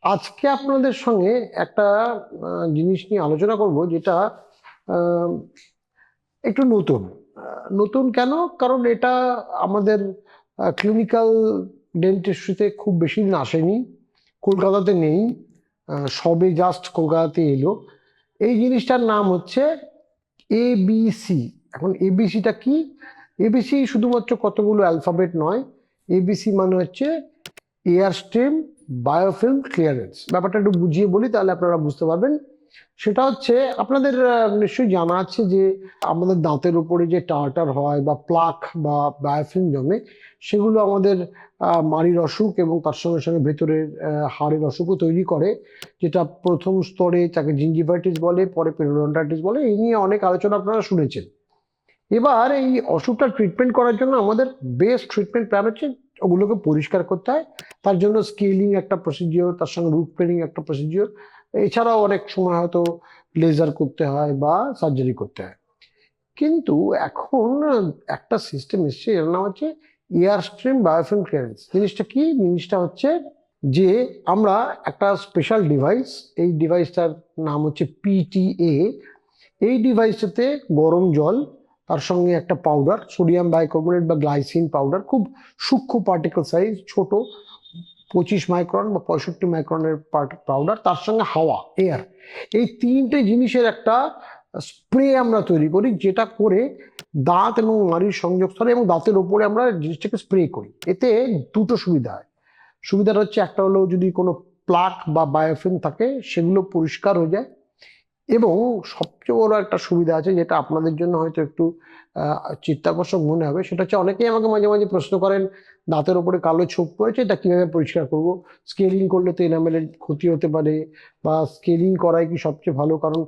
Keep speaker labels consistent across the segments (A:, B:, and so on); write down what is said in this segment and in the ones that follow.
A: আজকে আপনাদের সঙ্গে একটা জিনিস নিয়ে আলোচনা করব, যেটা আহ, একটু নতুন। নতুন কেন? কারণ এটা আমাদের ক্লিনিক্যাল ডেন্টিস্ট্রিতে খুব বেশি দিন আসেনি, কলকাতাতে নেই, সবে জাস্ট কলকাতাতে এলো। এই জিনিসটার নাম হচ্ছে এবিসি। এখন এবিসিটা কি? এবিসি শুধুমাত্র কতগুলো অ্যালফাবেট নয়। এবিসি মানে হচ্ছে এয়ার স্ট্রিম বায়োফিল্ম ক্লিয়ারেন্স। ব্যাপারটা একটু বুঝিয়ে বলি, তাহলে আপনারা বুঝতে পারবেন। সেটা হচ্ছে, আপনাদের নিশ্চয়ই জানা আছে যে আমাদের দাঁতের উপরে যে টার্টার হয় বা প্লাক বা বায়োফিল্ম জমে, সেগুলো আমাদের মাড়ির অসুখ এবং তার সঙ্গে সঙ্গে ভেতরের হাড়ের অসুখও তৈরি করে, যেটা প্রথম স্তরে তাকে জিঞ্জিভাইটিস বলে, পরে পেরিওডন্টাইটিস বলে। এই নিয়ে অনেক আলোচনা আপনারা শুনেছেন। এবার এই অসুখটা ট্রিটমেন্ট করার জন্য আমাদের বেস্ট ট্রিটমেন্ট প্ল্যান হচ্ছে ওগুলোকে পরিষ্কার করতে হয়। তার জন্য স্কেলিং একটা প্রসিডিওর, তার সঙ্গে রুট প্লেনিং একটা প্রসিডিওর। এছাড়াও অনেক সময় হয়তো লেজার করতে হয় বা সার্জারি করতে হয়। কিন্তু এখন একটা সিস্টেম এসছে, এর নাম হচ্ছে এয়ার স্ট্রিম বায়োফিল্ম ক্লিয়ারেন্স। জিনিসটা কি? জিনিসটা হচ্ছে যে আমরা একটা স্পেশাল ডিভাইস, এই ডিভাইসটার নাম হচ্ছে পিটিএ। এই ডিভাইসটাতে গরম জল, তার সঙ্গে একটা পাউডার, সোডিয়াম বাইকার্বনেট বা গ্লাইসিন পাউডার, খুব সূক্ষ্ম পার্টিকেল সাইজ, ছোট, 25 মাইক্রন বা 65 মাইক্রনের পাউডার, তার সঙ্গে হাওয়া, এয়ার, এই তিনটে জিনিসের একটা স্প্রে আমরা তৈরি করি, যেটা করে দাঁত এবং নাড়ির সংযোগস্থলে এবং দাঁতের ওপরে আমরা জিনিসটাকে স্প্রে করি। এতে দুটো সুবিধা হয়। সুবিধাটা হচ্ছে, একটা হলো যদি কোনো প্লাক বা বায়োফিল্ম থাকে সেগুলো পরিষ্কার হয়ে যায়, এবং সবচেয়ে বড় একটা সুবিধা আছে, যেটা আপনাদের জন্য হয়তো একটু চিত্তাকর্ষক মনে হবে। সেটা হচ্ছে, অনেকেই আমাকে মাঝে মাঝে প্রশ্ন করেন, দাঁতের ওপরে কালো ছোপ পড়েছে, এটা কিভাবে পরিষ্কার করব? স্কেলিং করলে তো এনামেলের ক্ষতি হতে পারে, বা স্কেলিং করাই কি সবচেয়ে ভালো? কারণ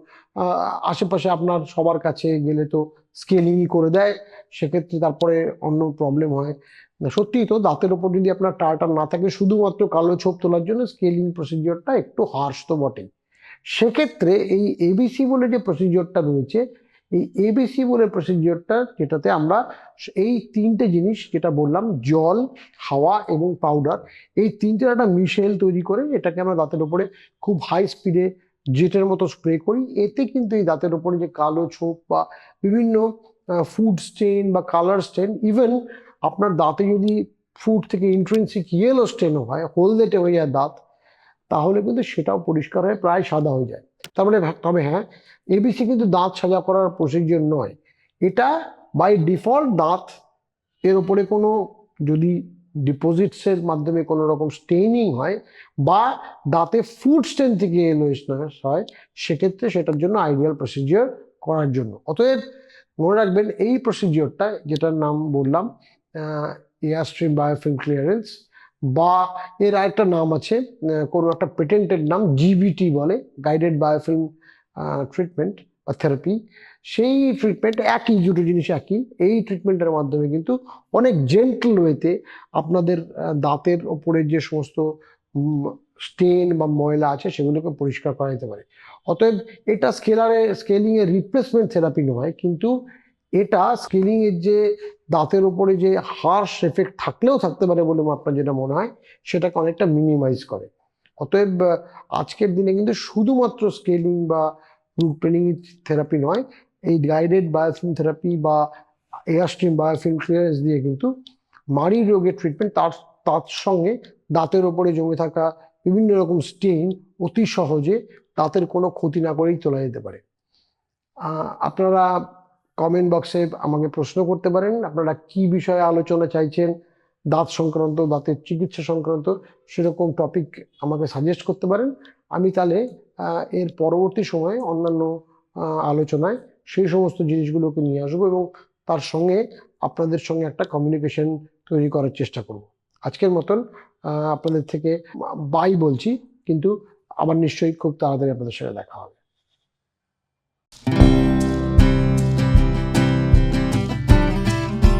A: আশেপাশে আপনার সবার কাছে গেলে তো স্কেলিংই করে দেয়, সেক্ষেত্রে তারপরে অন্য প্রবলেম হয়। সত্যিই তো, দাঁতের ওপর যদি আপনার টার্টার না থাকে, শুধুমাত্র কালো ছোপ তোলার জন্য স্কেলিং প্রসিডিওরটা একটু হার্শ তো বটেই। সেক্ষেত্রে এই এবিসি বলে যে প্রসিডিওরটা রয়েছে, এই এবিসি বলে প্রসিডিওরটা, যেটাতে আমরা এই তিনটে জিনিস যেটা বললাম, জল, হাওয়া এবং পাউডার, এই তিনটের একটা মিশেল তৈরি করে এটাকে আমরা দাঁতের উপরে খুব হাই স্পিডে জেটের মতো স্প্রে করি। এতে কিন্তু এই দাঁতের উপরে যে কালো ছোপ বা বিভিন্ন ফুড স্টেন বা কালার স্টেন, ইভেন আপনার দাঁতে যদি ফুড থেকে ইন্ট্রিনসিক ইয়েলো স্টেনও হয়, হলদেটে হয়ে যায় দাঁত, তাহলে কিন্তু সেটাও পরিষ্কার হয়ে প্রায় সাদা হয়ে যায়। তারপরে তবে হ্যাঁ, এবিসি কিন্তু দাঁত সাজা করার প্রসিডিওর নয়। এটা বাই ডিফল্ট দাঁত এর উপরে কোনো, যদি ডিপোজিটসের মাধ্যমে কোনো রকম স্টেইনিং হয় বা দাঁতে ফুড স্টেন থেকে এলোয়েশনেস হয়, সেক্ষেত্রে সেটার জন্য আইডিয়াল প্রসিডিওর করার জন্য। অতএব মনে রাখবেন, এই প্রসিডিওরটা যেটার নাম বললাম, এয়ার স্ট্রিম বায়োফিল্ম ক্লিয়ারেন্স, বা এর আরেকটা নাম আছে, কোনো একটা পেটেন্টেড নাম, জিবিটি বলে, গাইডেড বায়োফিল্ম ট্রিটমেন্ট বা থেরাপি। সেই ট্রিটমেন্ট একই, দুটো জিনিস একই। এই ট্রিটমেন্টের মাধ্যমে কিন্তু অনেক জেন্টল ওয়েতে আপনাদের দাঁতের ওপরে যে সমস্ত স্টেন বা ময়লা আছে সেগুলোকে পরিষ্কার করা যেতে পারে। অতএব এটা স্কেলিং এর রিপ্লেসমেন্ট থেরাপি নয়, কিন্তু এটা স্কেলিং এর যে দাঁতের উপরে যে হার্শ এফেক্ট থাকলেও থাকতে পারে বলে আপনার যেটা মনে হয়, সেটাকে অনেকটা মিনিমাইজ করে। অতএব আজকের দিনে কিন্তু শুধুমাত্র স্কেলিং বা রুট প্লেনিং থেরাপি নয়, এই গাইডেড বায়োফিল্ম থেরাপি বা এয়ার স্ট্রিম বায়োফিল্ম ক্লিয়ারেন্স দিয়ে কিন্তু মাড়ির রোগের ট্রিটমেন্ট, তার তার সঙ্গে দাঁতের ওপরে জমে থাকা বিভিন্ন রকম স্টেইন অতি সহজে, দাঁতের কোনো ক্ষতি না করেই তোলা যেতে পারে। আপনারা কমেন্ট বক্সে আমাকে প্রশ্ন করতে পারেন, আপনারা কি বিষয়ে আলোচনা চাইছেন, দাঁত সংক্রান্ত, দাঁতের চিকিৎসা সংক্রান্ত সেরকম টপিক আমাকে সাজেস্ট করতে পারেন। আমি তাহলে এর পরবর্তী সময়ে অন্যান্য আলোচনায় সেই সমস্ত জিনিসগুলোকে নিয়ে আসবো, এবং তার সঙ্গে আপনাদের সঙ্গে একটা কমিউনিকেশন তৈরি করার চেষ্টা করব। আজকের মতন আপনাদের থেকে বাই বলছি, কিন্তু আবার নিশ্চয়ই খুব তাড়াতাড়ি আপনাদের সাথে দেখা হবে।